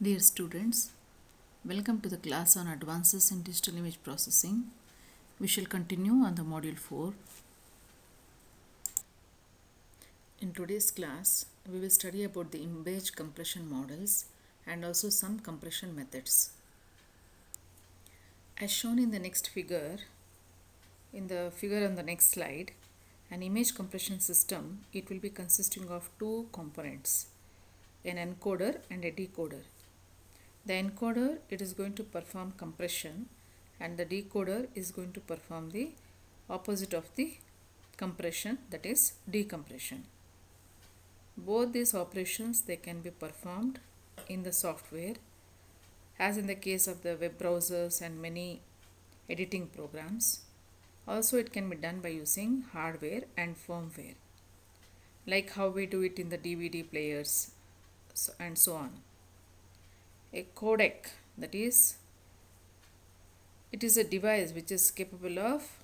Dear students, welcome to the class on Advances in Digital Image Processing. We shall continue on the module 4. In today's class, we will study about the image compression models and also some compression methods. As shown in the next figure, in the figure on the next slide, an image compression system, it will be consisting of two components, an encoder and a decoder. The encoder, it is going to perform compression, and the decoder is going to perform the opposite of the compression, that is decompression. Both these operations, they can be performed in the software, as in the case of the web browsers and many editing programs. Also, it can be done by using hardware and firmware, like how we do it in the DVD players and so on. A codec, that is, it is a device which is capable of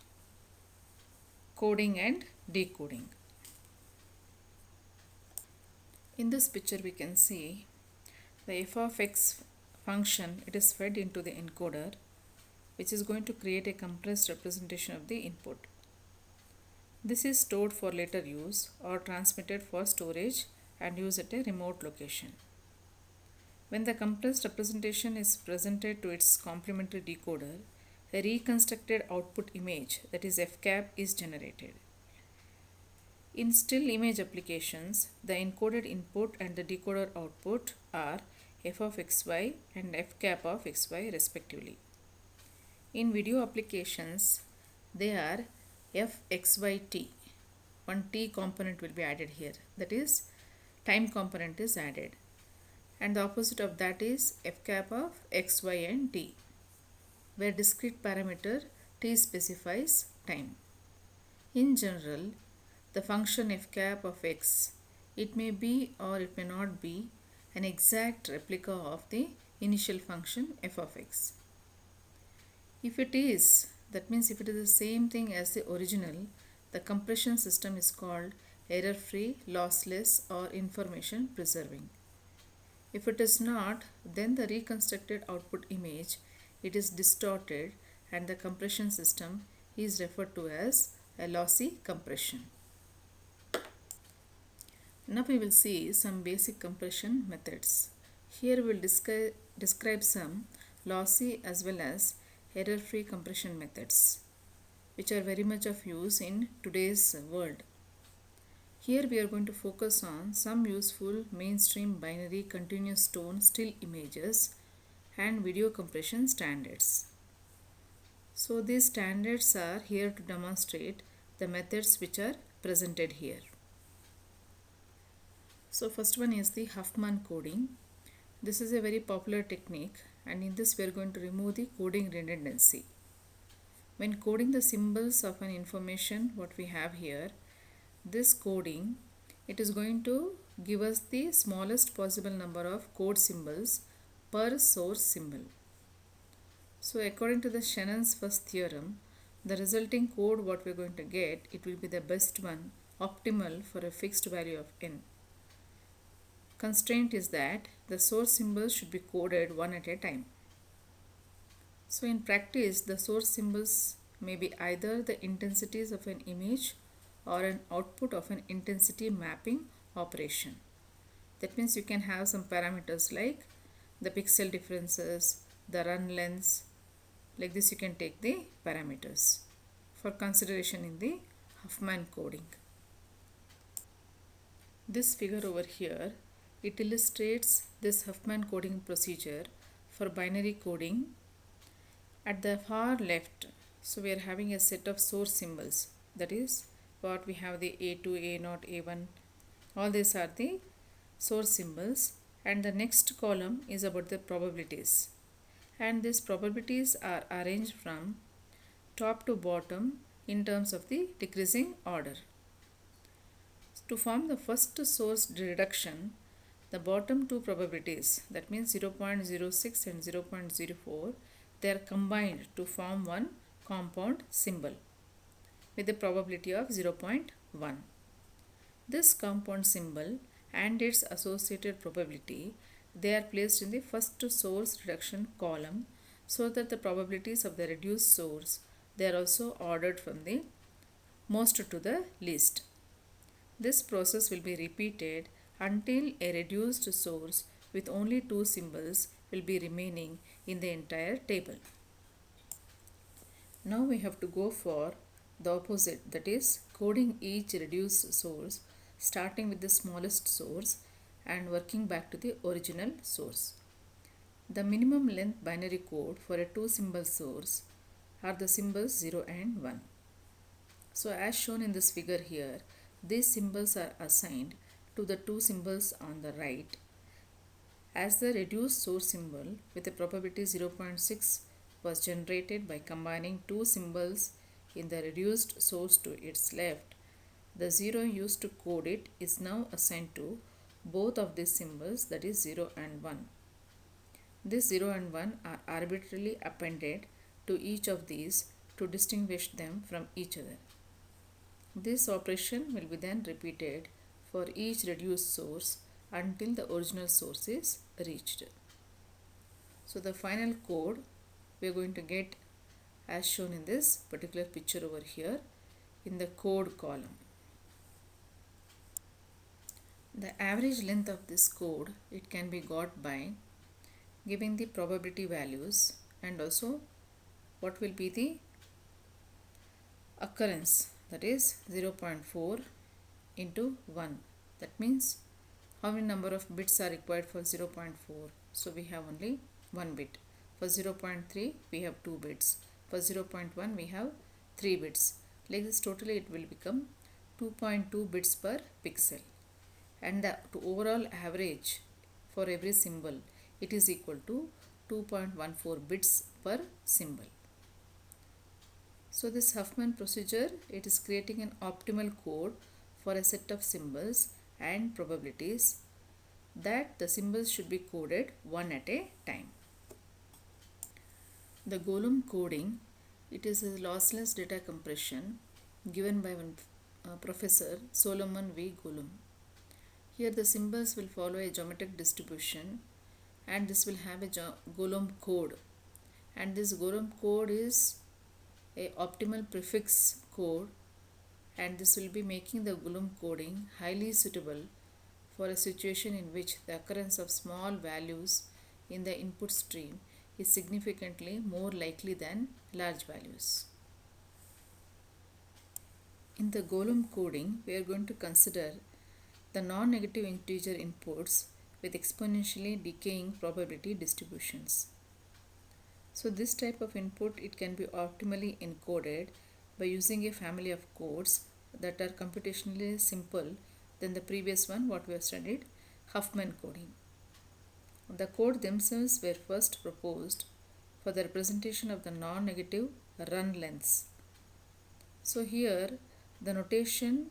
coding and decoding. In this picture we can see the f of x function, it is fed into the encoder, which is going to create a compressed representation of the input. This is stored for later use or transmitted for storage and use at a remote location. When the compressed representation is presented to its complementary decoder, a reconstructed output image, that is FCAP, is generated. In still image applications, the encoded input and the decoder output are f of xy and FCAP of xy respectively. In video applications, they are fxyt. One t component will be added here, that is time component is added, and the opposite of that is FCAP of x, y and t, where discrete parameter t specifies time. In general, the function FCAP of x, it may be or it may not be an exact replica of the initial function f of x. If it is, that means if it is the same thing as the original, the compression system is called error-free, lossless or information preserving. If it is not, then the reconstructed output image, it is distorted and the compression system is referred to as a lossy compression. Now we will see some basic compression methods. Here we will describe some lossy as well as error-free compression methods, which are very much of use in today's world. Here we are going to focus on some useful mainstream binary continuous tone still images and video compression standards. So these standards are here to demonstrate the methods which are presented here. So first one is the Huffman coding. This is a very popular technique, and in this we are going to remove the coding redundancy. When coding the symbols of an information, what we have here, this coding, it is going to give us the smallest possible number of code symbols per source symbol. So according to the Shannon's first theorem, the resulting code what we are going to get, it will be the best one, optimal for a fixed value of n. Constraint is that the source symbols should be coded one at a time. So in practice, the source symbols may be either the intensities of an image or an output of an intensity mapping operation. That means you can have some parameters like the pixel differences, the run lengths. Like this you can take the parameters for consideration in the Huffman coding. This figure over here, it illustrates this Huffman coding procedure for binary coding. At the far left, so we are having a set of source symbols, that is what we have the A2, A0, A1, all these are the source symbols, and the next column is about the probabilities, and these probabilities are arranged from top to bottom in terms of the decreasing order. To form the first source reduction, the bottom two probabilities, that means 0.06 and 0.04, they are combined to form one compound symbol with a probability of 0.1. This compound symbol and its associated probability, they are placed in the first source reduction column so that the probabilities of the reduced source, they are also ordered from the most to the least. This process will be repeated until a reduced source with only two symbols will be remaining in the entire table. Now we have to go for the opposite, that is coding each reduced source starting with the smallest source and working back to the original source. The minimum length binary code for a two symbol source are the symbols 0 and 1. So as shown in this figure here, these symbols are assigned to the two symbols on the right. As the reduced source symbol with a probability 0.6 was generated by combining two symbols in the reduced source to its left, the 0 used to code it is now assigned to both of these symbols, that is 0 and 1. This 0 and 1 are arbitrarily appended to each of these to distinguish them from each other. This operation will be then repeated for each reduced source until the original source is reached. So the final code we are going to get as shown in this particular picture over here in the code column. The average length of this code, it can be got by giving the probability values and also what will be the occurrence, that is 0.4 into 1. That means how many number of bits are required for 0.4. So we have only 1 bit. For 0.3 we have 2 bits. For 0.1 we have 3 bits. Like this totally it will become 2.2 bits per pixel. And the overall average for every symbol, it is equal to 2.14 bits per symbol. So this Huffman procedure, it is creating an optimal code for a set of symbols and probabilities that the symbols should be coded one at a time. The Golomb coding, it is a lossless data compression given by one Professor Solomon V. Golomb. Here the symbols will follow a geometric distribution and this will have a Golomb code, and this Golomb code is a optimal prefix code, and this will be making the Golomb coding highly suitable for a situation in which the occurrence of small values in the input stream is significantly more likely than large values. In the Golomb coding, we are going to consider the non-negative integer inputs with exponentially decaying probability distributions. So this type of input, it can be optimally encoded by using a family of codes that are computationally simple than the previous one what we have studied, Huffman coding. The code themselves were first proposed for the representation of the non-negative run lengths. So here the notation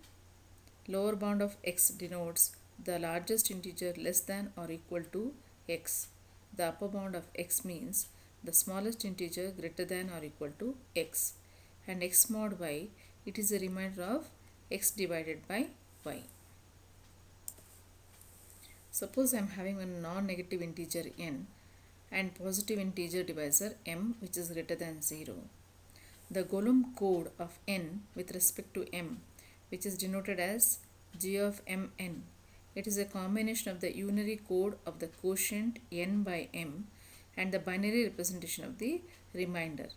lower bound of x denotes the largest integer less than or equal to x. The upper bound of x means the smallest integer greater than or equal to x. And x mod y, it is a remainder of x divided by y. Suppose I am having a non-negative integer n and positive integer divisor m which is greater than 0. The Golomb code of n with respect to m, which is denoted as g of mn, it is a combination of the unary code of the quotient n by m and the binary representation of the remainder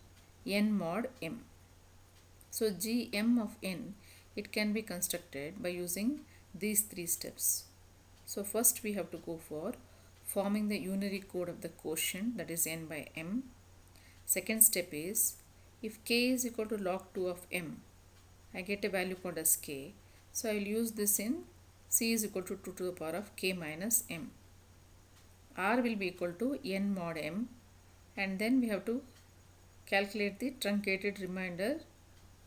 n mod m. So gm of n, it can be constructed by using these three steps. So first we have to go for forming the unary code of the quotient, that is n by m. Second step is, if k is equal to log 2 of m, I get a value called as k. So I will use this in c is equal to 2 to the power of k minus m. R will be equal to n mod m, and then we have to calculate the truncated remainder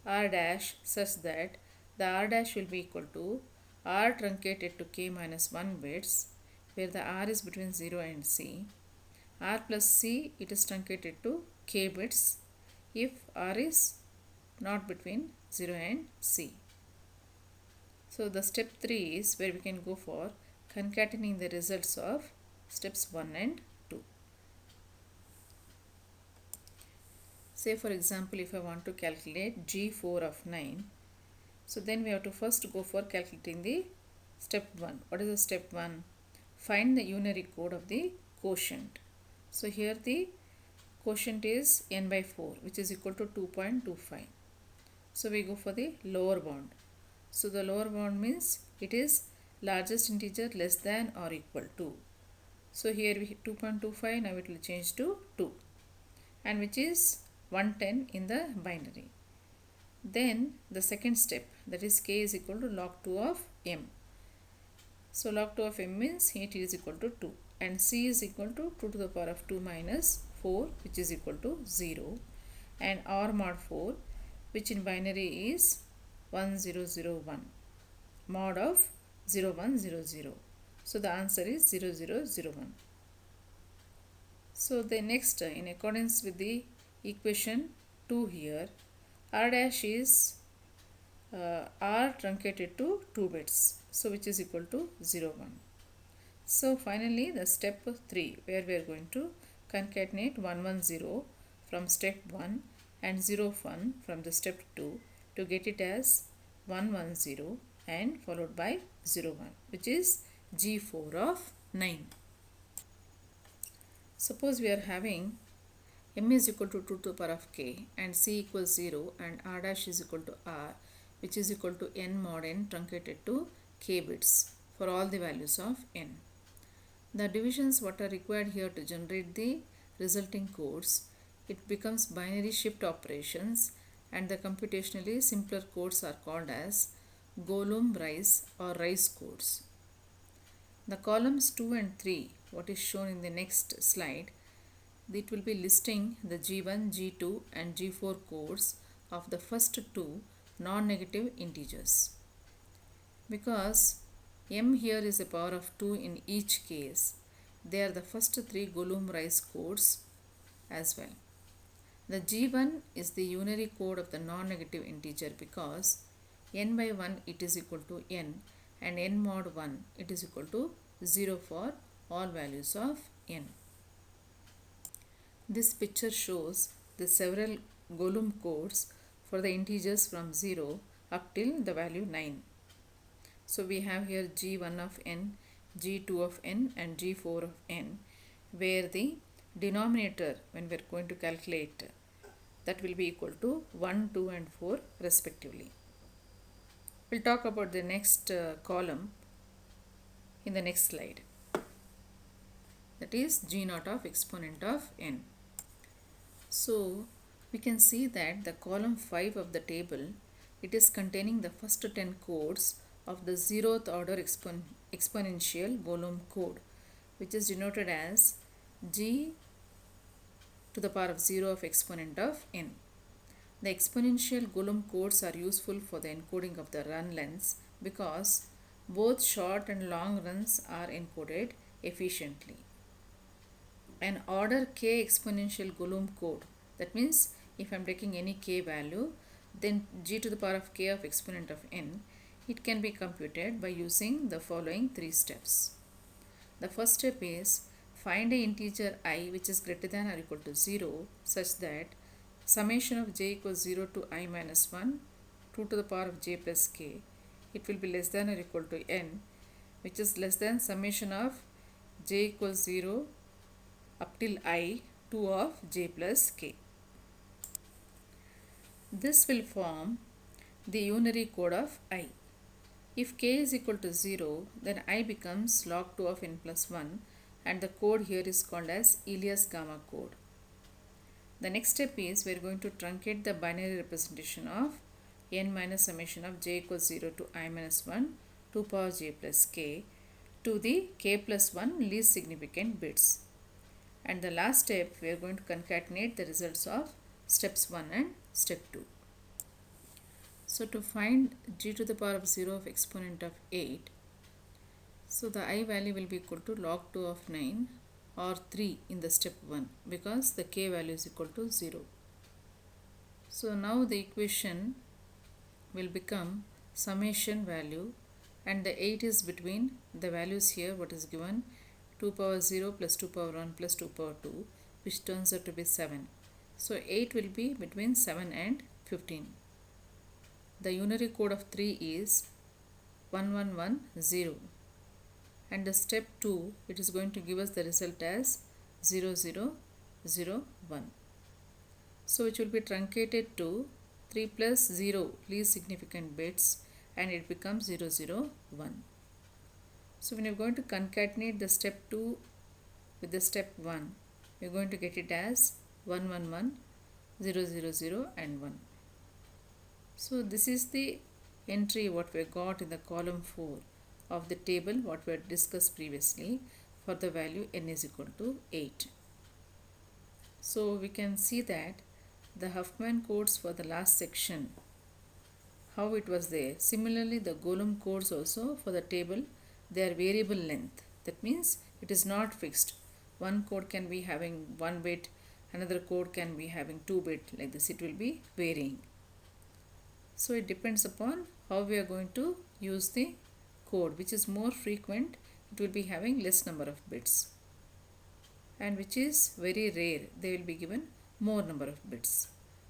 r dash such that the r dash will be equal to r truncated to k minus 1 bits, where the r is between 0 and c. R plus c, it is truncated to k bits if r is not between 0 and c. So the step 3 is where we can go for concatenating the results of steps 1 and 2. Say for example, if I want to calculate G4 of 9, so then we have to first go for calculating the step 1. What is the step 1? Find the unary code of the quotient. So here the quotient is n by 4, which is equal to 2.25. So we go for the lower bound. So the lower bound means it is largest integer less than or equal to. So here we 2.25, now it will change to 2, and which is 110 in the binary. Then the second step, that is k is equal to log 2 of m. So log 2 of m means it is equal to 2, and c is equal to 2 to the power of 2 minus 4, which is equal to 0, and r mod 4, which in binary is 1001, mod of 0100. So the answer is 0001. So the next, in accordance with the equation 2 here, r dash is r truncated to 2 bits, so which is equal to 01. So finally the step 3, where we are going to concatenate 110 from step 1 and 01 from the step 2 to get it as 110 and followed by 01, which is G4 of 9. Suppose we are having m is equal to 2 to the power of k and c equals 0 and r dash is equal to r, which is equal to n mod n truncated to k bits for all the values of n. The divisions what are required here to generate the resulting codes, it becomes binary shift operations, and the computationally simpler codes are called as Golomb Rice or Rice codes. The columns 2 and 3, what is shown in the next slide, it will be listing the G1, G2 and G4 codes of the first two non-negative integers. Because m here is a power of 2 in each case, they are the first three Golomb Rice codes as well. The G1 is the unary code of the non-negative integer because n by 1 it is equal to n, and n mod 1 it is equal to 0 for all values of n. This picture shows the several Golomb codes for the integers from 0 up till the value 9. So we have here G1 of n, G2 of n and G4 of n, where the denominator, when we are going to calculate, that will be equal to 1, 2 and 4 respectively. We'll talk about the next column in the next slide. That is G0 of exponent of n. So we can see that the column 5 of the table, it is containing the first 10 codes of the 0th order exponential Golomb code, which is denoted as G to the power of 0 of exponent of n. The exponential Golomb codes are useful for the encoding of the run lengths because both short and long runs are encoded efficiently. An order k exponential Golomb code, that means if I am taking any k value, then g to the power of k of exponent of n, it can be computed by using the following 3 steps. The first step is find a integer I which is greater than or equal to 0 such that summation of j equals 0 to I minus 1, 2 to the power of j plus k, it will be less than or equal to n, which is less than summation of j equals 0 up till I, 2 of j plus k. This will form the unary code of I. If k is equal to 0, then I becomes log 2 of n plus 1, and the code here is called as Elias gamma code. The next step is we are going to truncate the binary representation of n minus summation of j equals 0 to I minus 1, 2 power j plus k to the k plus 1 least significant bits. And the last step, we are going to concatenate the results of steps 1 and step 2. So to find g to the power of 0 of exponent of 8, so the I value will be equal to log 2 of 9 or 3 in the step 1 because the k value is equal to 0. So now the equation will become summation value, and the 8 is between the values here what is given 2 power 0 plus 2 power 1 plus 2 power 2, which turns out to be 7. So 8 will be between 7 and 15. The unary code of 3 is 1110, and the step 2, it is going to give us the result as 0001. So which will be truncated to 3 plus 0 least significant bits, and it becomes 001. So when you're going to concatenate the step 2 with the step 1, you're going to get it as 111, 000 and 1. So this is the entry what we got in the column 4 of the table what we had discussed previously for the value n is equal to 8. So we can see that the Huffman codes for the last section, how it was there. Similarly, the Golomb codes also for the table, they are variable length. That means it is not fixed. One code can be having 1 bit, another code can be having 2 bit, like this it will be varying. So it depends upon how we are going to use the code. Which is more frequent, it will be having less number of bits, and which is very rare, they will be given more number of bits.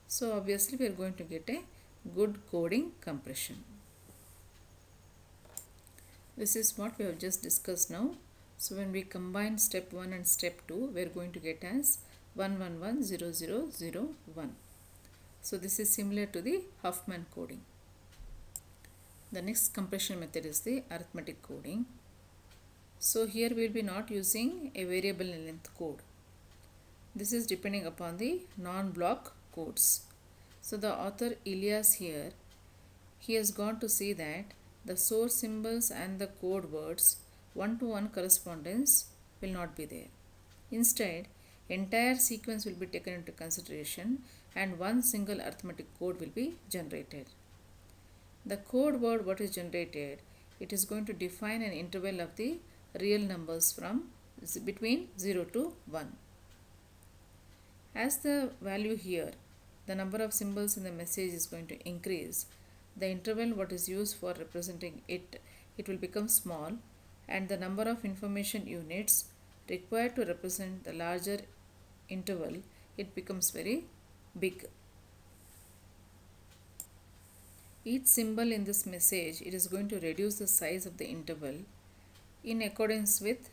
So obviously we are going to get a good coding compression. This is what we have just discussed now. So when we combine step 1 and step 2, we are going to get as 1110001. So this is similar to the Huffman coding. The next compression method is the arithmetic coding. So here we will be not using a variable length code. This is depending upon the non-block codes. So the author Elias here, he has gone to see that the source symbols and the code words one-to-one correspondence will not be there. Instead, entire sequence will be taken into consideration and one single arithmetic code will be generated. The code word what is generated, it is going to define an interval of the real numbers from between 0 to 1. As the value here, the number of symbols in the message is going to increase, the interval what is used for representing it, it will become small, and the number of information units required to represent the larger interval, it becomes very big. Each symbol in this message, it is going to reduce the size of the interval in accordance with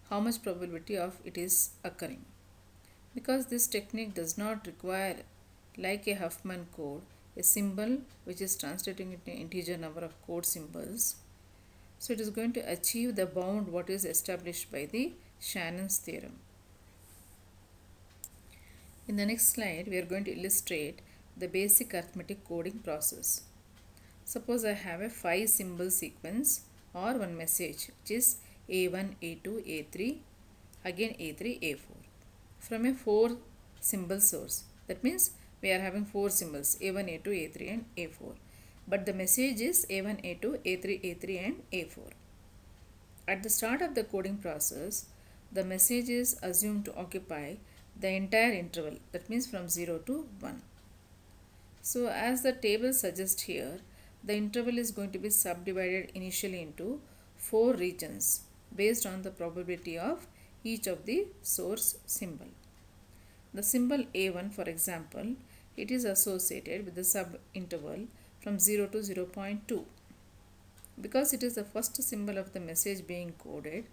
how much probability of it is occurring. Because this technique does not require, like a Huffman code, a symbol which is translating into an integer number of code symbols. So it is going to achieve the bound what is established by the Shannon's theorem. In the next slide, we are going to illustrate the basic arithmetic coding process. Suppose I have a 5 symbol sequence or one message which is A1, A2, A3, again A3, A4 from a 4 symbol source. That means we are having 4 symbols A1, A2, A3 and A4. But the message is A1, A2, A3, A3 and A4. At the start of the coding process, the message is assumed to occupy the entire interval, that means from 0 to 1. So as the table suggests here, the interval is going to be subdivided initially into 4 regions based on the probability of each of the source symbol. The symbol A1, for example, it is associated with the sub-interval from 0 to 0.2. Because it is the first symbol of the message being coded,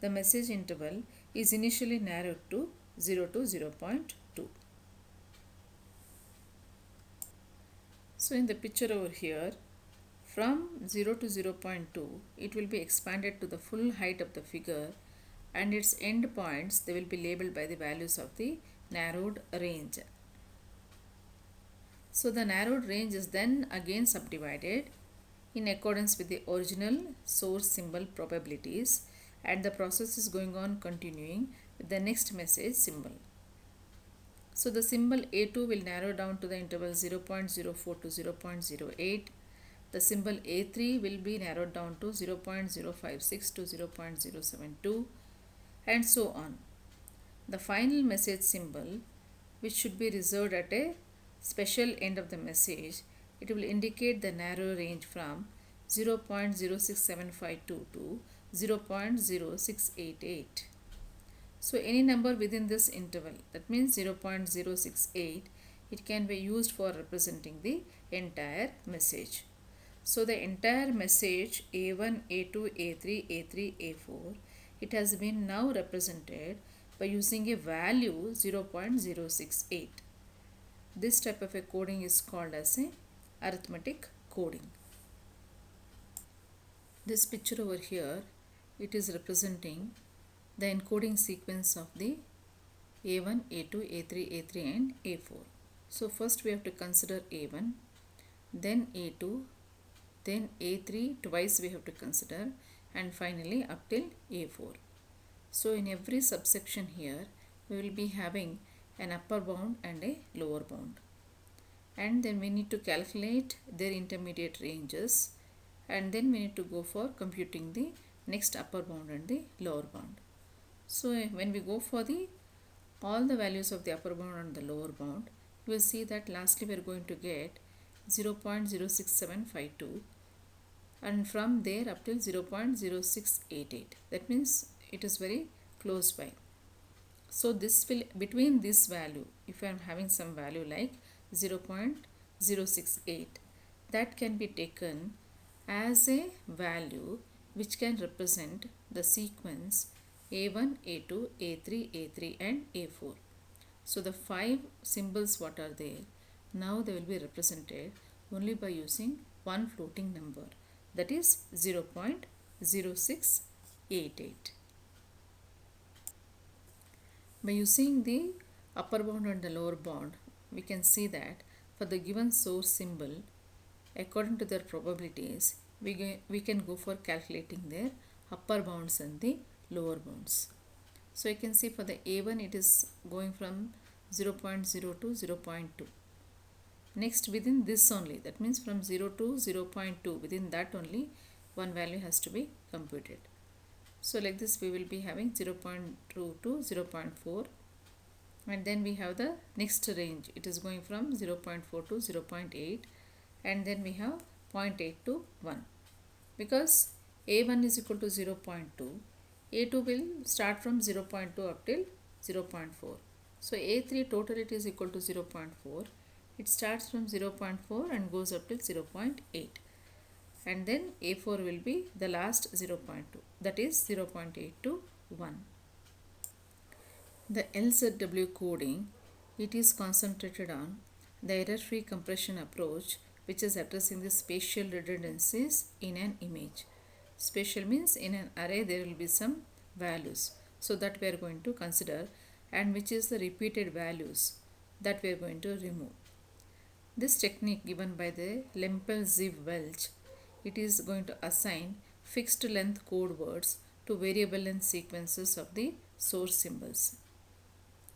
the message interval is initially narrowed to 0 to 0.2. So in the picture over here, from 0 to 0.2, it will be expanded to the full height of the figure, and its end points, they will be labeled by the values of the narrowed range. So the narrowed range is then again subdivided in accordance with the original source symbol probabilities, and the process is going on continuing with the next message symbol. So the symbol A2 will narrow down to the interval 0.04 to 0.08. The symbol A3 will be narrowed down to 0.056 to 0.072, and so on. The final message symbol, which should be reserved at a special end of the message, it will indicate the narrow range from 0.06752 to 0.0688. So any number within this interval, that means 0.068, it can be used for representing the entire message. So the entire message A1, A2, A3, A3, A4, it has been now represented by using a value 0.068. This type of a coding is called as a arithmetic coding. This picture over here, it is representing the encoding sequence of the A1, A2, A3, A3 and A4. So first we have to consider A1, then A2, then A3 twice we have to consider, and finally up till A4. So in every subsection here we will be having an upper bound and a lower bound, and then we need to calculate their intermediate ranges, and then we need to go for computing the next upper bound and the lower bound. So when we go for the all the values of the upper bound and the lower bound, you will see that lastly we are going to get 0.06752, and from there up till 0.0688. That means it is very close by. So this will, between this value, if I am having some value like 0.068, that can be taken as a value which can represent the sequence A1, A2, A3, A3 and A4. So the 5 symbols what are there, now they will be represented only by using one floating number, that is 0.0688. By using the upper bound and the lower bound, we can see that for the given source symbol, according to their probabilities, we can go for calculating their upper bounds and the lower bounds. So you can see for the A1 it is going from 0.0 to 0.2. Next within this only, that means from 0 to 0.2, within that only one value has to be computed. So like this we will be having 0.2 to 0.4, and then we have the next range, it is going from 0.4 to 0.8, and then we have 0.8 to 1. Because A1 is equal to 0.2, A2 will start from 0.2 up till 0.4. So A3 total it is equal to 0.4. It starts from 0.4 and goes up till 0.8. And then A4 will be the last 0.2, that is 0.8 to 1. The LZW coding, it is concentrated on the error-free compression approach, which is addressing the spatial redundancies in an image. Spatial means in an array there will be some values, so that we are going to consider, and which is the repeated values that we are going to remove. This technique given by the Lempel-Ziv-Welch, it is going to assign fixed length code words to variable length sequences of the source symbols.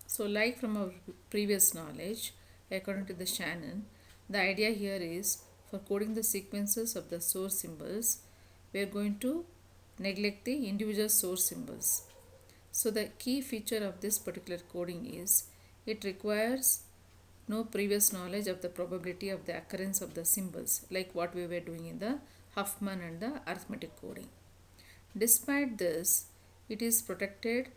So like from our previous knowledge, according to the Shannon, the idea here is for coding the sequences of the source symbols, we are going to neglect the individual source symbols. So the key feature of this particular coding is it requires no previous knowledge of the probability of the occurrence of the symbols, like what we were doing in the Huffman and the arithmetic coding. Despite this, it is protected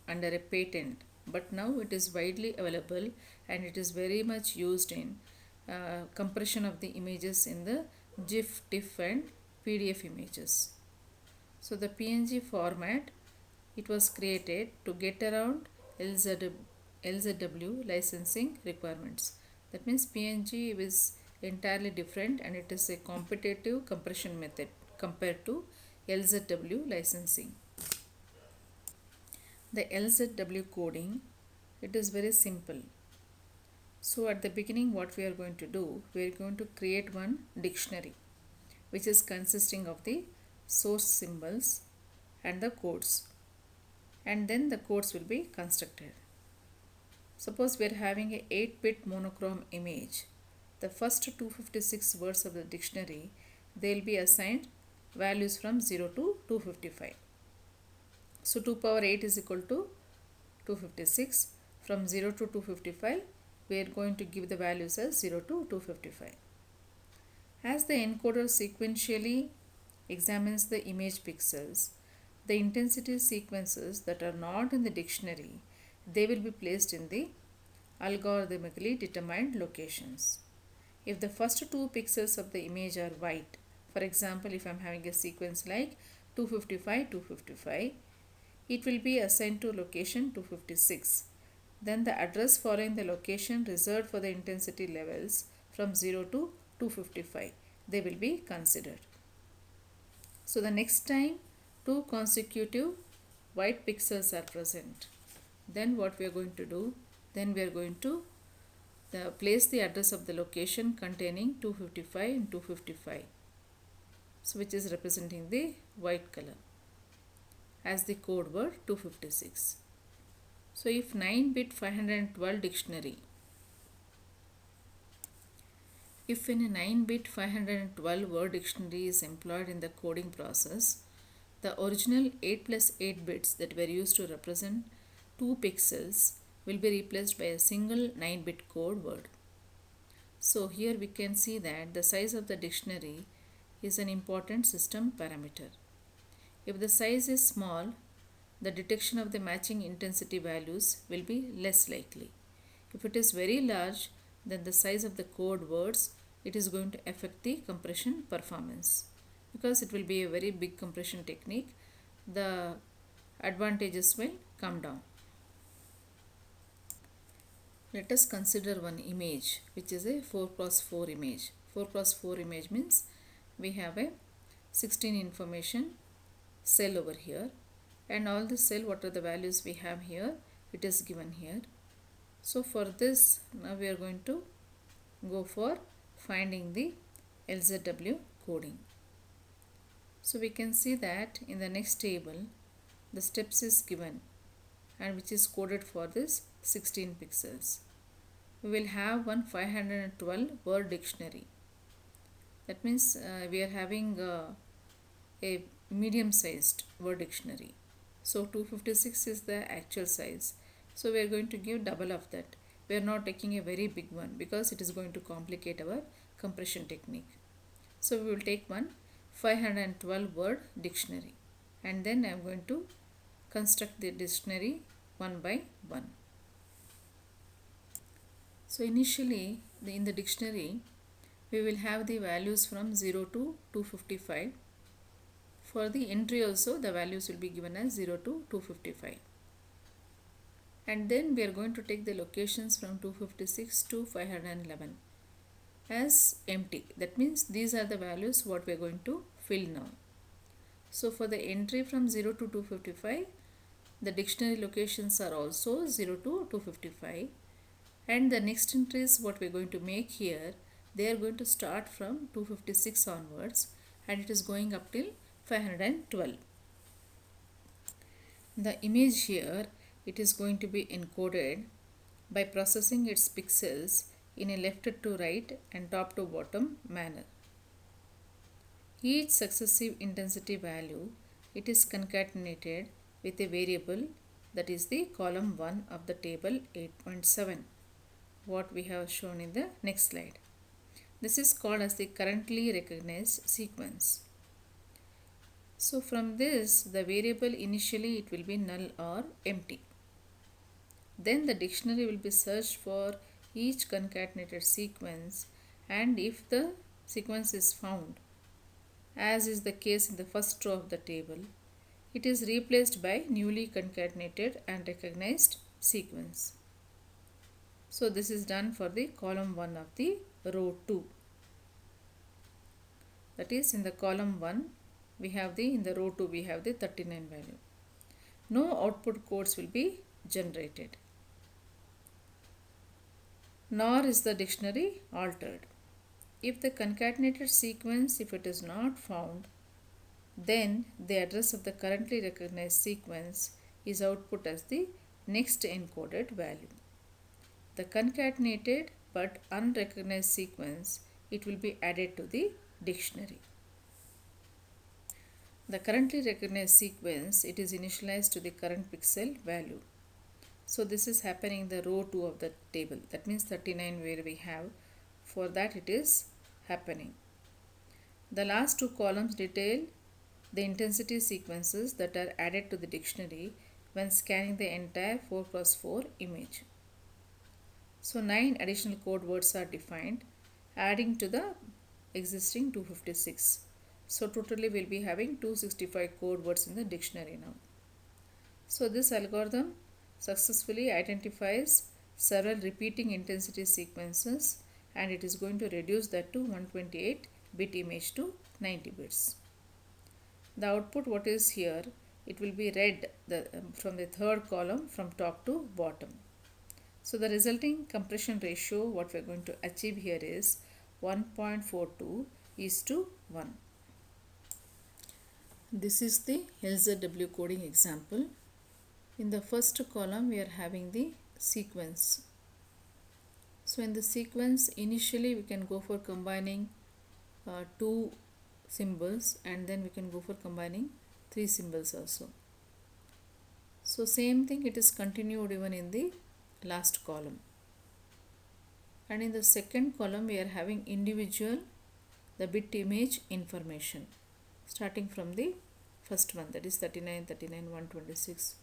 under a patent, but now it is widely available and it is very much used in compression of the images in the GIF, TIFF and PDF images. So the PNG format, it was created to get around LZW licensing requirements. That means PNG is entirely different and it is a competitive compression method compared to LZW licensing. The LZW coding, it is very simple. So at the beginning what we are going to do, we are going to create one dictionary which is consisting of the source symbols and the codes, and then the codes will be constructed. Suppose we are having a 8-bit monochrome image. The first 256 words of the dictionary, they will be assigned values from 0 to 255. So 2 power 8 is equal to 256. From 0 to 255, we are going to give the values as 0 to 255. As the encoder sequentially examines the image pixels, the intensity sequences that are not in the dictionary, they will be placed in the algorithmically determined locations. If the first two pixels of the image are white, for example, if I am having a sequence like 255, 255, it will be assigned to location 256. Then the address following the location reserved for the intensity levels from 0 to 255, they will be considered. So the next time two consecutive white pixels are present, then what we are going to do, then we are going to place the address of the location containing 255 and 255, so which is representing the white color as the code word 256. So if 9-bit 512 dictionary, if in a 9-bit 512 word dictionary is employed in the coding process, the original 8 plus 8 bits that were used to represent 2 pixels will be replaced by a single 9-bit code word. So here we can see that the size of the dictionary is an important system parameter. If the size is small, the detection of the matching intensity values will be less likely. If it is very large, then the size of the code words, it is going to affect the compression performance. Because it will be a very big compression technique, the advantages will come down. Let us consider one image which is a 4x4 image. 4x4 image means we have a 16 information cell over here, and all the cell, what are the values we have here, it is given here. So for this, now we are going to go for finding the LZW coding. So we can see that in the next table the steps is given and which is coded for this 16 pixels. We will have one 512 word dictionary. That means we are having a medium sized word dictionary. So 256 is the actual size. So we are going to give double of that. We are not taking a very big one because it is going to complicate our compression technique. So we will take one 512 word dictionary, and then I am going to construct the dictionary one by one. So initially in the dictionary we will have the values from 0 to 255. For the entry also the values will be given as 0 to 255. And then we are going to take the locations from 256 to 511 as empty. That means these are the values what we are going to fill now. So for the entry from 0 to 255, the dictionary locations are also 0 to 255, and the next entries what we are going to make here, they are going to start from 256 onwards and it is going up till 512. The image here, it is going to be encoded by processing its pixels in a left to right and top to bottom manner. Each successive intensity value, it is concatenated with a variable, that is the column 1 of the table 8.7, what we have shown in the next slide. This is called as the currently recognized sequence. So from this, the variable initially it will be null or empty. Then the dictionary will be searched for each concatenated sequence, and if the sequence is found, as is the case in the first row of the table, it is replaced by newly concatenated and recognized sequence. So this is done for the column 1 of the row 2. That is, in the column 1 we have the, in the row 2 we have the 39 value. No output codes will be generated, nor is the dictionary altered. If the concatenated sequence, if it is not found, then the address of the currently recognized sequence is output as the next encoded value. The concatenated but unrecognized sequence, it will be added to the dictionary. The currently recognized sequence, it is initialized to the current pixel value. So this is happening in the row 2 of the table. That means 39 where we have, for that it is happening. The last two columns detail the intensity sequences that are added to the dictionary when scanning the entire 4x4 image. So 9 additional code words are defined, adding to the existing 256. So totally we'll be having 265 code words in the dictionary now. So this algorithm successfully identifies several repeating intensity sequences, and it is going to reduce that to 128 bit image to 90 bits. The output what is here, it will be read from the third column from top to bottom. So the resulting compression ratio what we are going to achieve here is 1.42:1. This is the LZW coding example. In the first column we are having the sequence. So in the sequence initially we can go for combining two symbols, and then we can go for combining three symbols also. So same thing it is continued even in the last column. And in the second column we are having individual the bit image information starting from the first one, that is 39, 39, 126.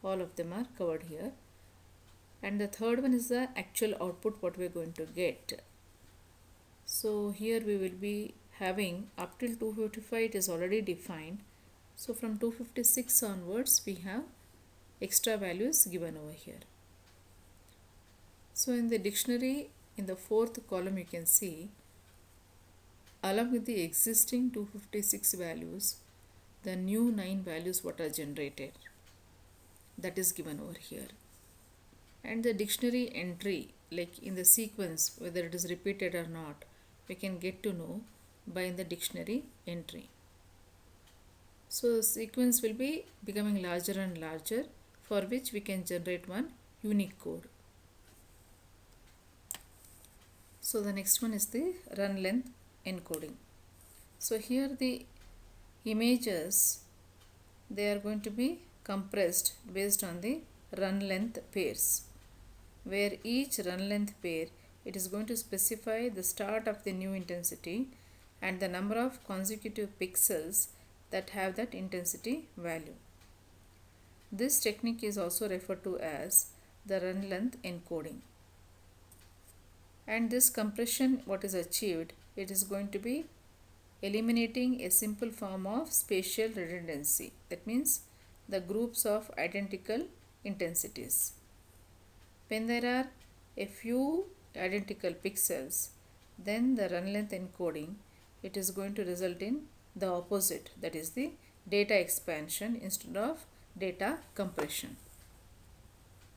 All of them are covered here. And the third one is the actual output what we are going to get. So here we will be having up till 255 it is already defined. So from 256 onwards we have extra values given over here. So in the dictionary in the fourth column you can see along with the existing 256 values the new 9 values what are generated, that is given over here. And the dictionary entry, like in the sequence whether it is repeated or not, we can get to know by the dictionary entry. So the sequence will be becoming larger and larger, for which we can generate one unique code. So the next one is the run length encoding. So here the images, they are going to be compressed based on the run length pairs, where each run length pair it is going to specify the start of the new intensity and the number of consecutive pixels that have that intensity value. This technique is also referred to as the run length encoding. And this compression what is achieved, it is going to be eliminating a simple form of spatial redundancy, that means the groups of identical intensities. When there are a few identical pixels, then the run length encoding it is going to result in the opposite, that is the data expansion instead of data compression.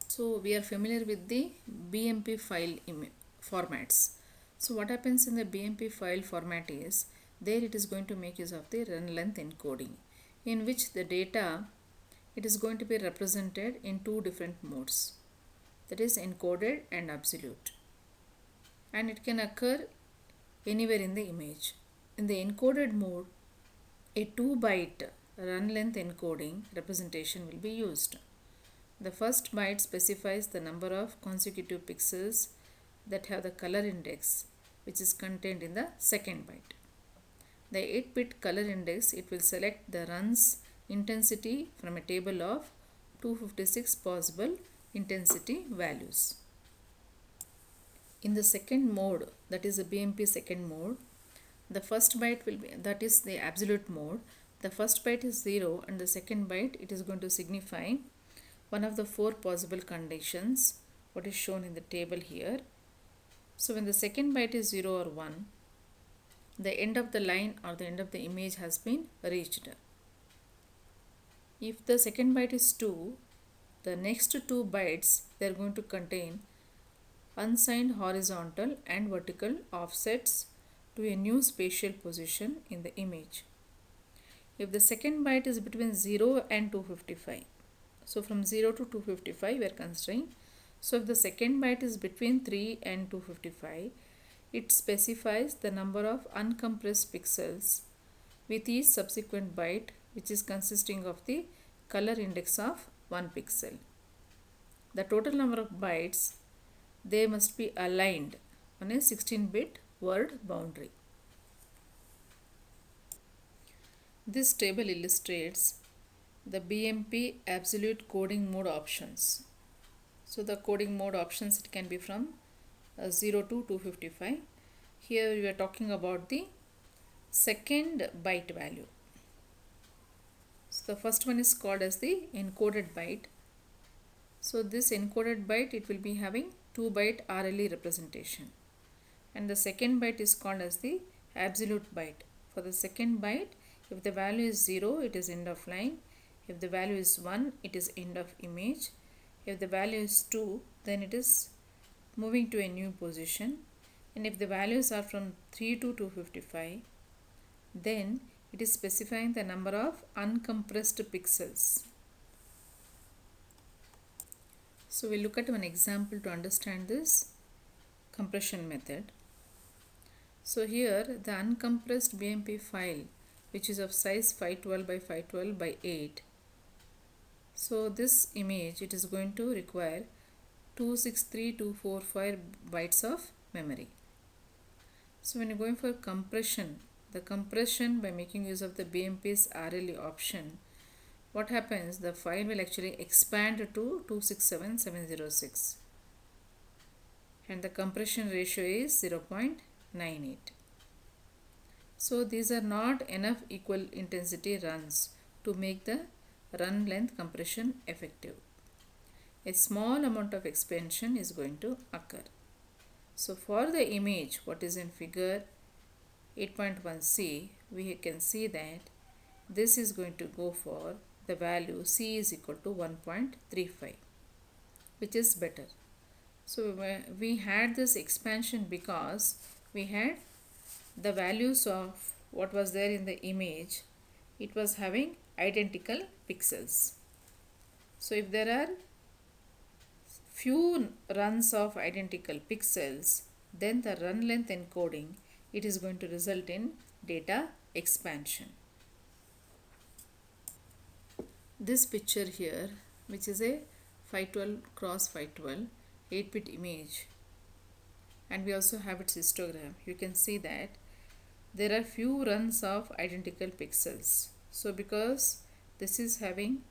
So we are familiar with the BMP file formats. So what happens in the BMP file format is, there it is going to make use of the run length encoding, in which the data it is going to be represented in two different modes, that is encoded and absolute, and it can occur anywhere in the image. In the encoded mode, a 2-byte run length encoding representation will be used. The first byte specifies the number of consecutive pixels that have the color index, which is contained in the second byte. The 8-bit color index, it will select the run's intensity from a table of 256 possible intensity values. In the second mode, that is the BMP second mode, the first byte will be, that is the absolute mode, the first byte is 0 and the second byte it is going to signify one of the 4 possible conditions what is shown in the table here. So when the second byte is 0 or 1, the end of the line or the end of the image has been reached. If the second byte is 2, the next 2 bytes they are going to contain unsigned horizontal and vertical offsets to a new spatial position in the image. If the second byte is between 0 and 255, so from 0 to 255 we are considering. So if the second byte is between 3 and 255, it specifies the number of uncompressed pixels with each subsequent byte, which is consisting of the color index of 1 pixel. The total number of bytes, they must be aligned on a 16-bit word boundary. This table illustrates the BMP absolute coding mode options. So the coding mode options, it can be from 0 to 255. Here we are talking about the second byte value. So the first one is called as the encoded byte. So this encoded byte, it will be having 2 byte RLE representation. And the second byte is called as the absolute byte. For the second byte, if the value is 0, it is end of line. If the value is 1, it is end of image. If the value is 2, then it is moving to a new position. And if the values are from 3 to 255, then it is specifying the number of uncompressed pixels. So we'll look at one example to understand this compression method. So here the uncompressed BMP file, which is of size 512 by 512 by 8. So this image, it is going to require 263,245 bytes of memory. So when you're going for compression, the compression by making use of the BMP's RLE option, what happens? The file will actually expand to 267,706 and the compression ratio is 0.98. So these are not enough equal intensity runs to make the run length compression effective. A small amount of expansion is going to occur. So for the image, what is in figure 8.1c, we can see that this is going to go for the value c is equal to 1.35, which is better. So we had this expansion because we had the values of what was there in the image, it was having identical pixels. So if there are few runs of identical pixels, then the run length encoding, it is going to result in data expansion. This picture here, which is a 512 cross 512 8-bit image, and we also have its histogram. You can see that there are few runs of identical pixels. So because this is having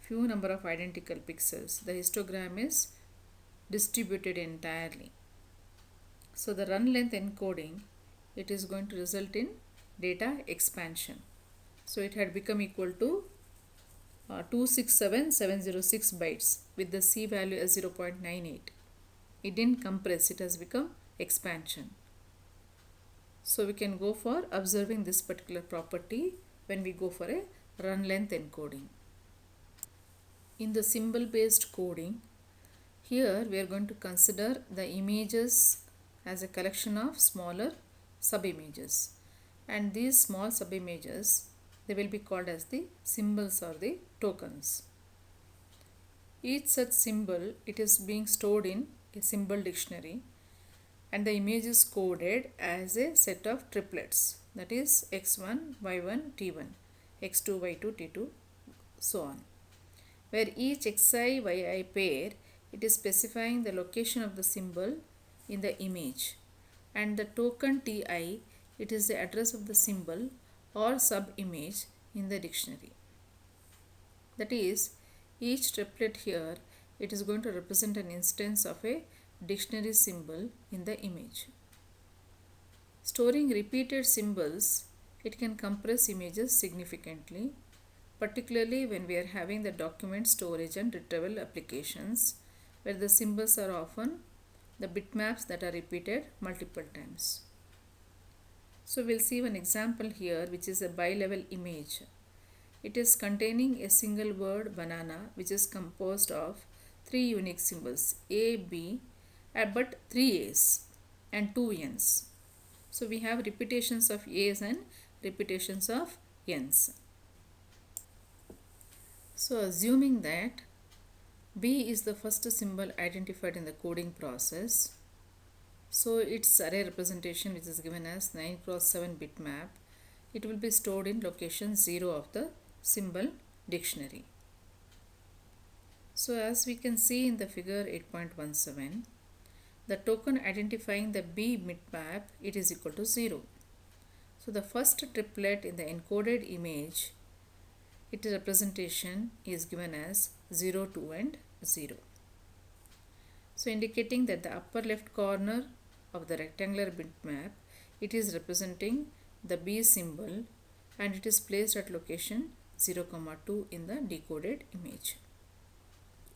few number of identical pixels, the histogram is distributed entirely. So the run length encoding, it is going to result in data expansion. So it had become equal to 267,706 bytes with the C value as 0.98. It didn't compress, it has become expansion. So we can go for observing this particular property when we go for a run length encoding. In the symbol based coding, here we are going to consider the images as a collection of smaller sub-images, and these small sub-images, they will be called as the symbols or the tokens. Each such symbol, it is being stored in a symbol dictionary, and the image is coded as a set of triplets, that is x1, y1, t1, x2, y2, t2, so on, where each xi, yi pair, it is specifying the location of the symbol in the image, and the token ti, it is the address of the symbol or sub-image in the dictionary. That is, each triplet here, it is going to represent an instance of a dictionary symbol in the image. Storing repeated symbols, it can compress images significantly, particularly when we are having the document storage and retrieval applications, where the symbols are often the bitmaps that are repeated multiple times. So we'll see one example here, which is a bi-level image. It is containing a single word banana, which is composed of 3 unique symbols A, B, but 3 A's and 2 N's. So we have repetitions of A's and repetitions of N's. So assuming that B is the first symbol identified in the coding process, so its array representation, which is given as 9 cross 7 bitmap, it will be stored in location 0 of the symbol dictionary. So as we can see in the figure 8.17, the token identifying the B bitmap, it is equal to 0. So the first triplet in the encoded image, its representation is given as 0, 2 and 0. So indicating that the upper left corner of the rectangular bitmap, it is representing the B symbol and it is placed at location 0, 2 in the decoded image.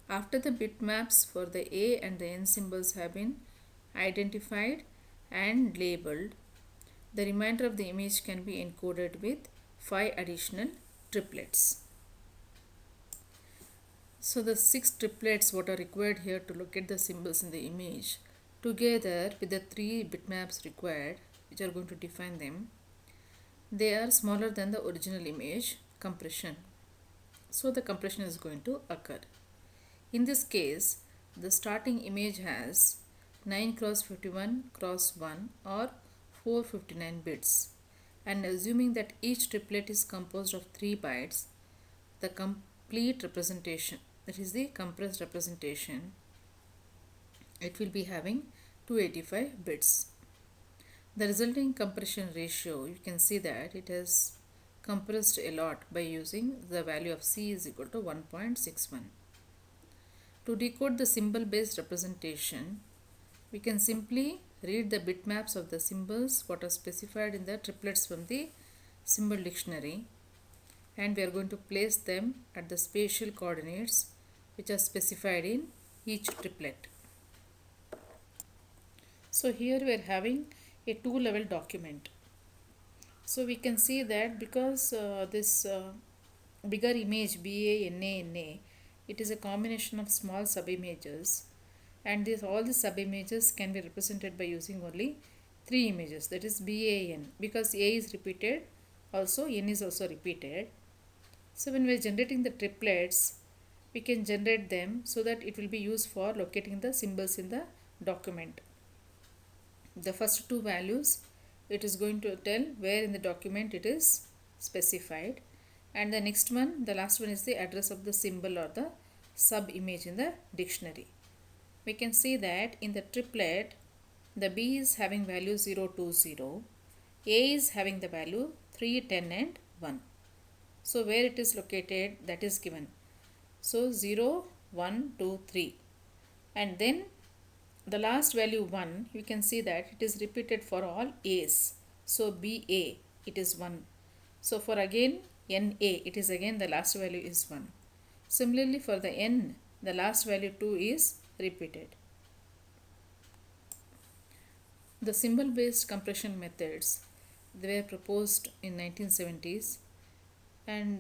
After the bitmaps for the A and the N symbols have been identified and labeled, the remainder of the image can be encoded with 5 additional triplets. So the 6 triplets what are required here to locate the symbols in the image, together with the 3 bitmaps required, which are going to define them, they are smaller than the original image compression. So the compression is going to occur. In this case, the starting image has 9 cross 51 cross 1 or 459 bits, and assuming that each triplet is composed of 3 bytes, the complete representation, that is the compressed representation, it will be having 285 bits. The resulting compression ratio, you can see that it has compressed a lot by using the value of C is equal to 1.61. To decode the symbol based representation, we can simply read the bitmaps of the symbols what are specified in the triplets from the symbol dictionary, and we are going to place them at the spatial coordinates which are specified in each triplet. So here we are having a 2-level document. So we can see that because this bigger image BANANA, it is a combination of small subimages, and all the subimages can be represented by using only 3 images, that is BAN, because A is repeated, also N is also repeated. So when we are generating the triplets, we can generate them so that it will be used for locating the symbols in the document. The first 2 values, it is going to tell where in the document it is specified, and the next one, the last one, is the address of the symbol or the sub image in the dictionary. We can see that in the triplet, the B is having value 0, 2, 0, A is having the value 3, 10 and 1. So where it is located, that is given. So 0, 1, 2, 3, and then the last value 1, you can see that it is repeated for all A's. So BA, it is 1. So for again NA, it is again the last value is 1. Similarly for the N, the last value 2 is repeated. The symbol based compression methods, they were proposed in 1970s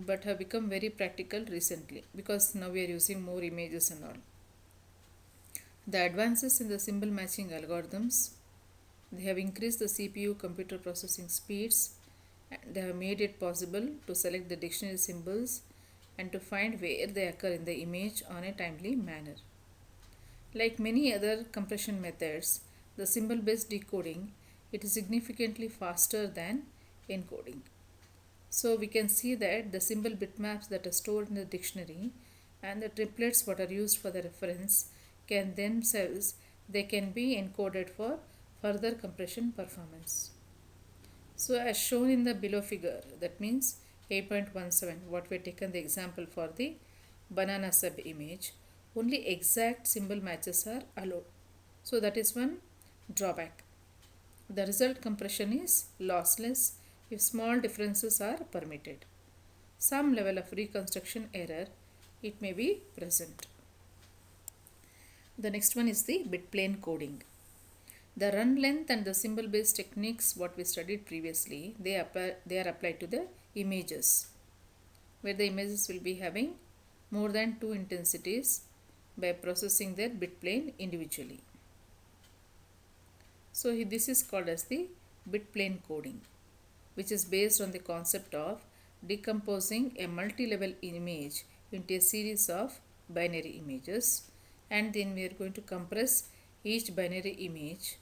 but have become very practical recently because now we are using more images and all. The advances in the symbol matching algorithms, they have increased the CPU computer processing speeds, and they have made it possible to select the dictionary symbols and to find where they occur in the image on a timely manner. Like many other compression methods, the symbol based decoding, it is significantly faster than encoding. So we can see that the symbol bitmaps that are stored in the dictionary and the triplets what are used for the reference can themselves, they can be encoded for further compression performance. So as shown in the below figure, that means 8.17, what we have taken the example for the banana sub image, only exact symbol matches are allowed. So that is one drawback. The result compression is lossless if small differences are permitted. Some level of reconstruction error, it may be present. The next one is the bitplane coding. The run length and the symbol based techniques what we studied previously, they are applied to the images, where the images will be having more than 2 intensities by processing their bitplane individually. So this is called as the bitplane coding, which is based on the concept of decomposing a multi-level image into a series of binary images, and then we are going to compress each binary image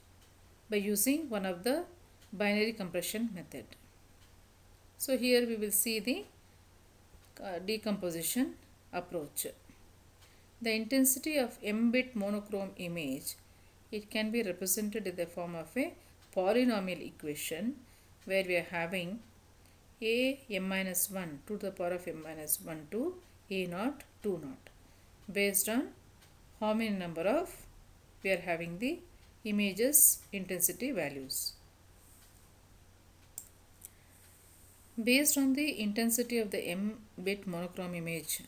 by using one of the binary compression method. So here we will see the decomposition approach. The intensity of m-bit monochrome image, it can be represented in the form of a polynomial equation where we are having a m minus 1 to the power of m minus 1 to a naught 2 naught based on how many number of we are having the images intensity values. Based on the intensity of the m bit monochrome image,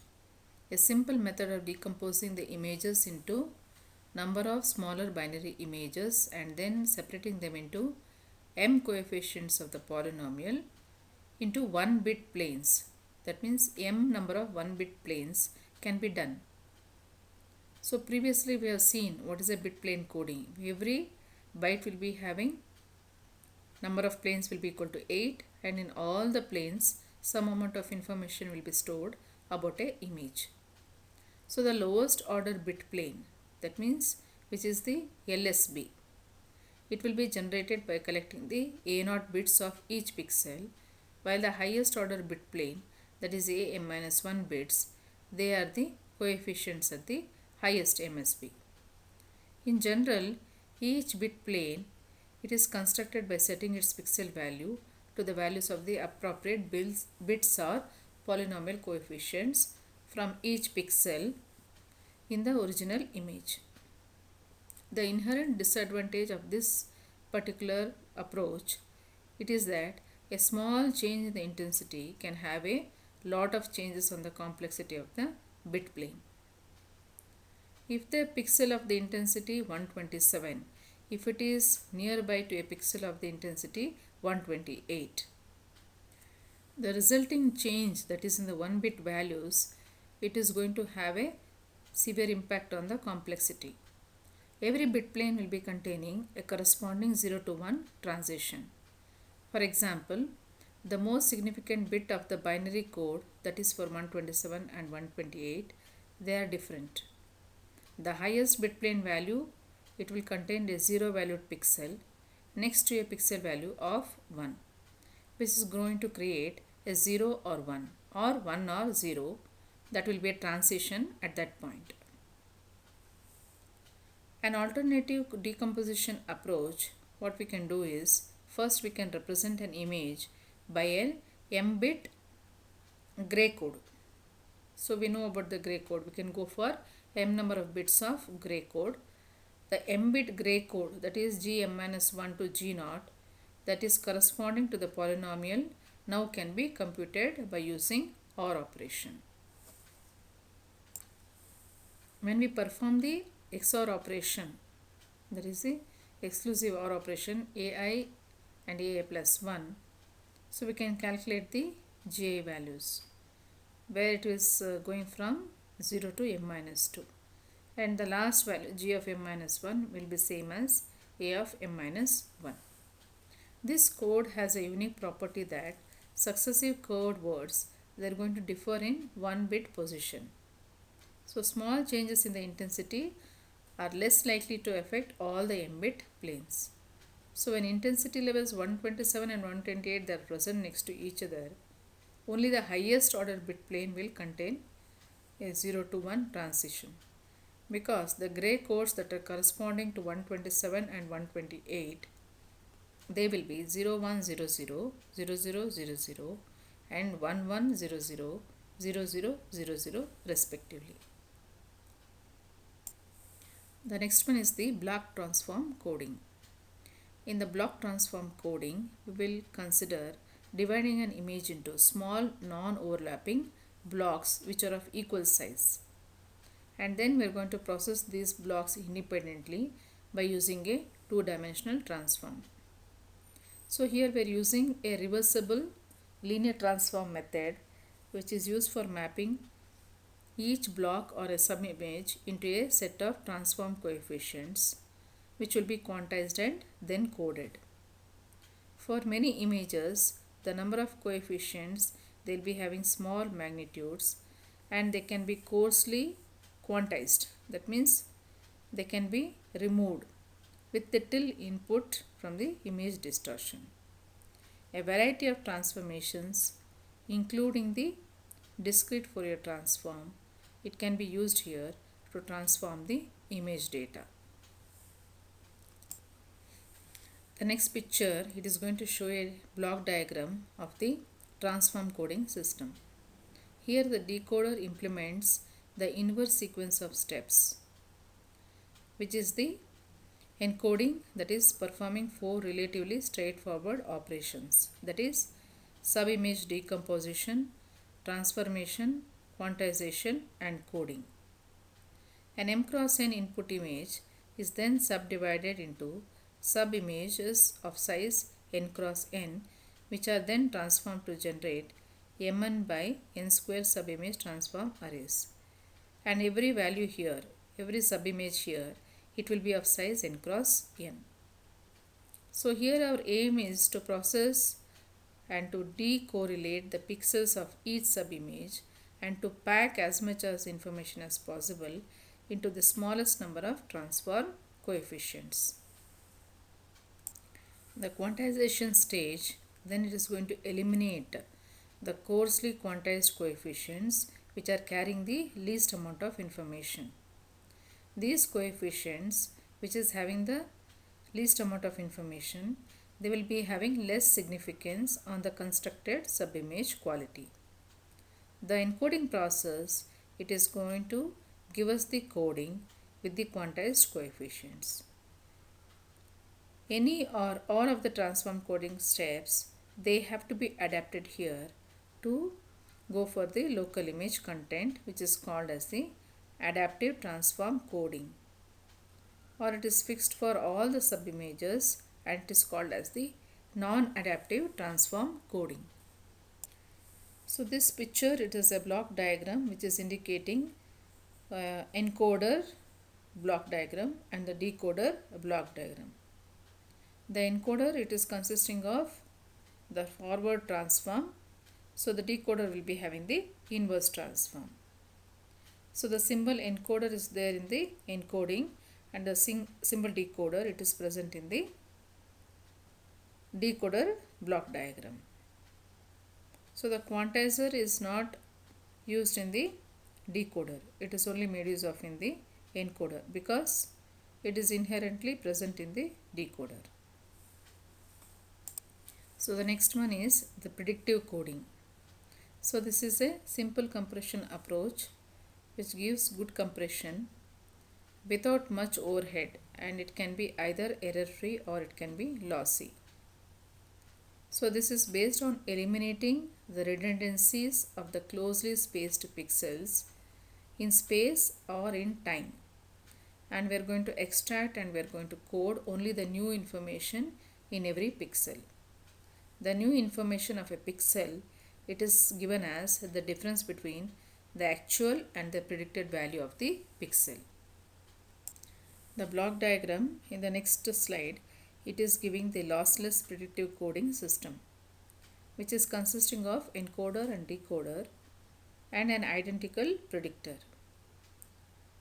a simple method of decomposing the images into number of smaller binary images and then separating them into m coefficients of the polynomial into 1 bit planes. That means m number of 1 bit planes can be done. So previously we have seen what is a bit plane coding. Every byte will be having number of planes will be equal to 8, and in all the planes some amount of information will be stored about a image. So the lowest order bit plane, that means which is the LSB, it will be generated by collecting the A0 bits of each pixel, while the highest order bit plane, that is AM-1 bits, they are the coefficients at the highest MSB. In general, each bit plane, it is constructed by setting its pixel value to the values of the appropriate bits or polynomial coefficients from each pixel in the original image. The inherent disadvantage of this particular approach, it is that a small change in the intensity can have a lot of changes on the complexity of the bit plane. If the pixel of the intensity 127, if it is nearby to a pixel of the intensity 128, the resulting change that is in the 1 bit values, it is going to have a severe impact on the complexity. Every bit plane will be containing a corresponding 0 to 1 transition. For example, the most significant bit of the binary code, that is for 127 and 128, they are different. The highest bit plane value, it will contain a 0 valued pixel next to a pixel value of 1, which is going to create a 0 or 1 or 1 or 0. That will be a transition at that point. An alternative decomposition approach, what we can do is, first we can represent an image by an m bit gray code. So we know about the gray code. We can go for m number of bits of gray code. The m bit gray code, that is gm-1 to g0, that is corresponding to the polynomial, now can be computed by using OR operation. When we perform the XOR operation, that is the exclusive OR operation, AI and AI plus 1, so we can calculate the GI values, where it is going from 0 to m minus 2, and the last value g of m minus 1 will be same as a of m minus 1. This code has a unique property that successive code words, they are going to differ in 1 bit position. So small changes in the intensity are less likely to affect all the m bit planes. So when intensity levels 127 and 128 they are present next to each other, only the highest order bit plane will contain a 0 to 1 transition, because the gray codes that are corresponding to 127 and 128, they will be 0100, 0000 and 1100, 0000 respectively. The next one is the block transform coding. In the block transform coding, we will consider dividing an image into small non-overlapping blocks which are of equal size. And then we are going to process these blocks independently by using a two-dimensional transform. So here we are using a reversible linear transform method, which is used for mapping each block or a subimage into a set of transform coefficients, which will be quantized and then coded. For many images, the number of coefficients, they will be having small magnitudes and they can be coarsely quantized. That means they can be removed with little input from the image distortion. A variety of transformations, including the discrete Fourier transform, it can be used here to transform the image data. The next picture, it is going to show a block diagram of the transform coding system. Here the decoder implements the inverse sequence of steps, which is the encoding, that is performing four relatively straightforward operations, that is subimage decomposition, transformation, quantization and coding. An m cross n input image is then subdivided into subimages of size n cross n, which are then transformed to generate mn by n square subimage transform arrays. And every value here, every subimage here, it will be of size n cross n. So here our aim is to process and to decorrelate the pixels of each subimage and to pack as much as information as possible into the smallest number of transform coefficients. The quantization stage, then it is going to eliminate the coarsely quantized coefficients which are carrying the least amount of information. These coefficients which is having the least amount of information, they will be having less significance on the constructed subimage quality. The encoding process, it is going to give us the coding with the quantized coefficients. Any or all of the transform coding steps, they have to be adapted here to go for the local image content, which is called as the adaptive transform coding, or it is fixed for all the subimages and it is called as the non-adaptive transform coding. So this picture, it is a block diagram which is indicating encoder block diagram and the decoder block diagram. The encoder, it is consisting of the forward transform. So the decoder will be having the inverse transform. So the symbol encoder is there in the encoding and the symbol decoder, it is present in the decoder block diagram. So the quantizer is not used in the decoder. It is only made use of in the encoder because it is inherently present in the decoder. So the next one is the predictive coding. So this is a simple compression approach which gives good compression without much overhead, and it can be either error free or it can be lossy. So this is based on eliminating the redundancies of the closely spaced pixels in space or in time, and we are going to extract and we are going to code only the new information in every pixel. The new information of a pixel, it is given as the difference between the actual and the predicted value of the pixel. The block diagram in the next slide, it is giving the lossless predictive coding system, which is consisting of encoder and decoder and an identical predictor.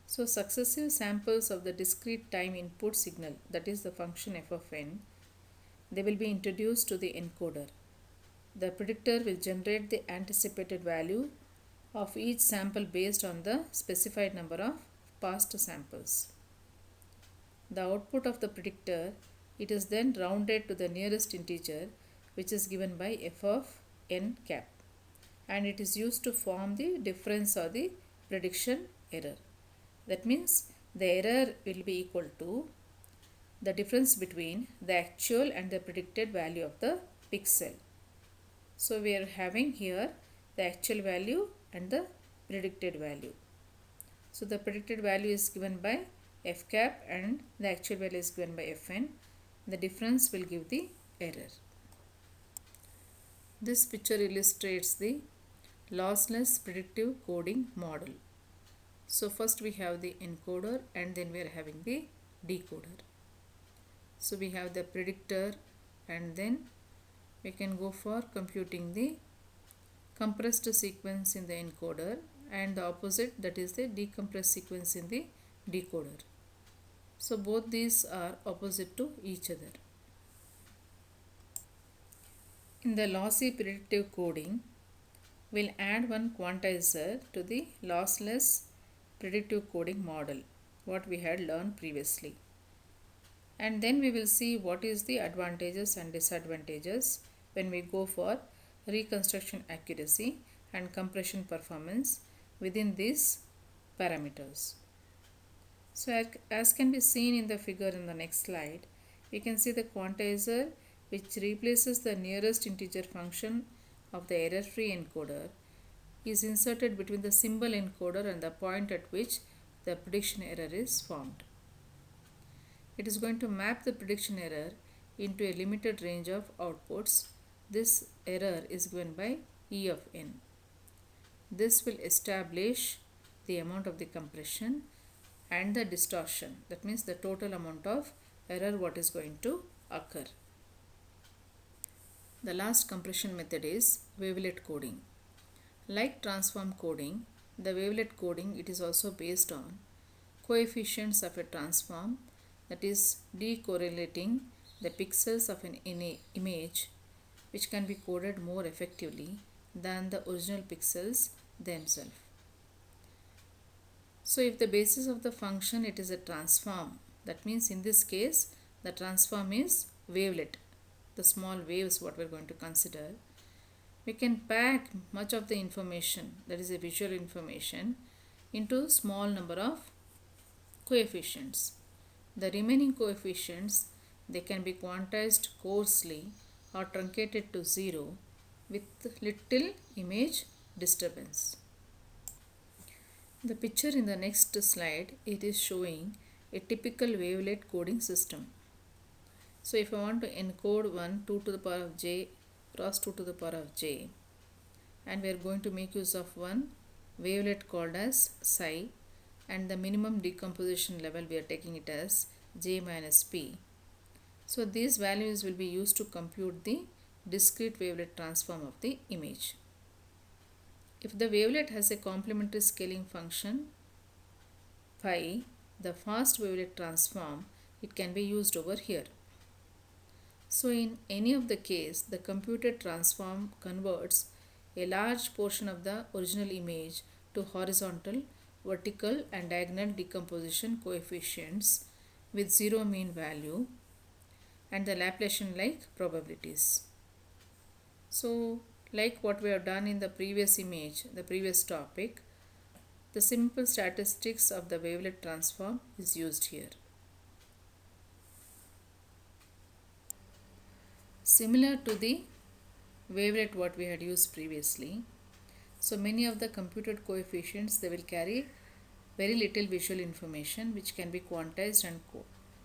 So successive samples of the discrete time input signal, that is the function f of n, they will be introduced to the encoder. The predictor will generate the anticipated value of each sample based on the specified number of past samples. The output of the predictor, it is then rounded to the nearest integer, which is given by f of n cap, and it is used to form the difference or the prediction error. That means the error will be equal to the difference between the actual and the predicted value of the pixel. So we are having here the actual value and the predicted value. So the predicted value is given by f cap and the actual value is given by fn. The difference will give the error. This picture illustrates the lossless predictive coding model. So first we have the encoder and then we are having the decoder. So we have the predictor and then we can go for computing the compressed sequence in the encoder and the opposite, that is the decompressed sequence in the decoder. So both these are opposite to each other. In the lossy predictive coding, we'll add one quantizer to the lossless predictive coding model, what we had learned previously. and then we will see what is the advantages and disadvantages when we go for reconstruction accuracy and compression performance within these parameters. So as can be seen in the figure in the next slide, we can see the quantizer which replaces the nearest integer function of the error-free encoder is inserted between the symbol encoder and the point at which the prediction error is formed. It is going to map the prediction error into a limited range of outputs. This error is given by E of n. This will establish the amount of the compression and the distortion, that means the total amount of error what is going to occur. The last compression method is wavelet coding. Like transform coding, the wavelet coding, it is also based on coefficients of a transform, that is decorrelating the pixels of an image which can be coded more effectively than the original pixels themselves. So if the basis of the function it is a transform, that means in this case the transform is wavelet, the small waves what we are going to consider. We can pack much of the information, that is a visual information, into small number of coefficients. The remaining coefficients, they can be quantized coarsely or truncated to 0 with little image disturbance. The picture in the next slide, it is showing a typical wavelet coding system. So if I want to encode 2 to the power of j cross 2 to the power of j, and we are going to make use of one wavelet called as psi, and the minimum decomposition level we are taking it as j minus p. So these values will be used to compute the discrete wavelet transform of the image. If the wavelet has a complementary scaling function phi, the fast wavelet transform, it can be used over here. So in any of the case, the computed transform converts a large portion of the original image to horizontal, vertical and diagonal decomposition coefficients with zero mean value and the Laplacian like probabilities. So like what we have done in the previous image, the previous topic, the simple statistics of the wavelet transform is used here. Similar to the wavelet what we had used previously, so many of the computed coefficients, they will carry very little visual information which can be quantized and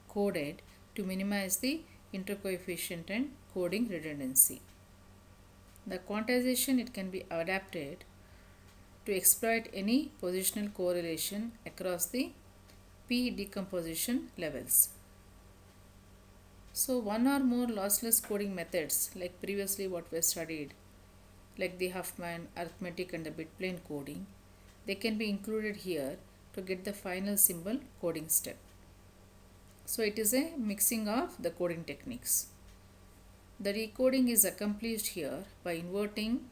coded to minimize the intercoefficient and coding redundancy. The quantization, it can be adapted to exploit any positional correlation across the P decomposition levels. So one or more lossless coding methods like previously what we studied, like the Huffman, arithmetic and the bitplane coding, they can be included here to get the final symbol coding step. So it is a mixing of the coding techniques. The decoding is accomplished here by inverting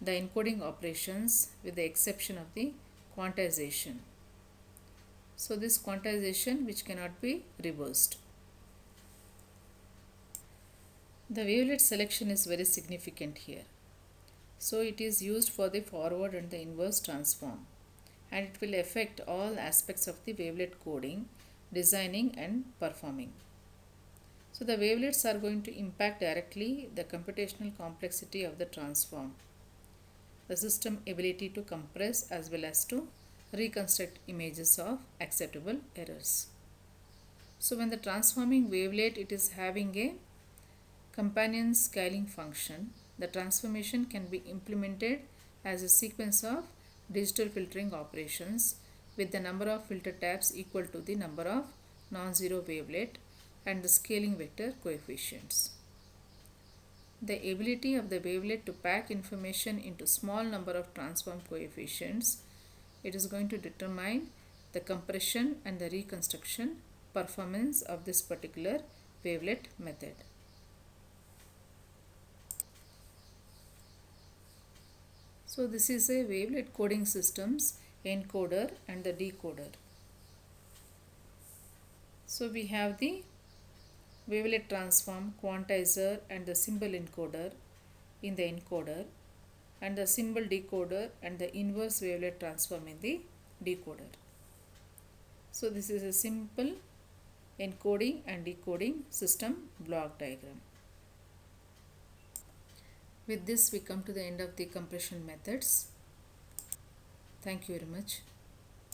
the encoding operations with the exception of the quantization. So this quantization which cannot be reversed. The wavelet selection is very significant here. So it is used for the forward and the inverse transform, and it will affect all aspects of the wavelet coding, designing and performing. So the wavelets are going to impact directly the computational complexity of the transform, the system ability to compress as well as to reconstruct images of acceptable errors. So when the transforming wavelet it is having a companion scaling function, the transformation can be implemented as a sequence of digital filtering operations with the number of filter tabs equal to the number of non-zero wavelet and the scaling vector coefficients. The ability of the wavelet to pack information into small number of transform coefficients, it is going to determine the compression and the reconstruction performance of this particular wavelet method. So this is a wavelet coding systems encoder and the decoder. So we have the wavelet transform, quantizer and the symbol encoder in the encoder, and the symbol decoder and the inverse wavelet transform in the decoder. So this is a simple encoding and decoding system block diagram. With this we come to the end of the compression methods. Thank you very much.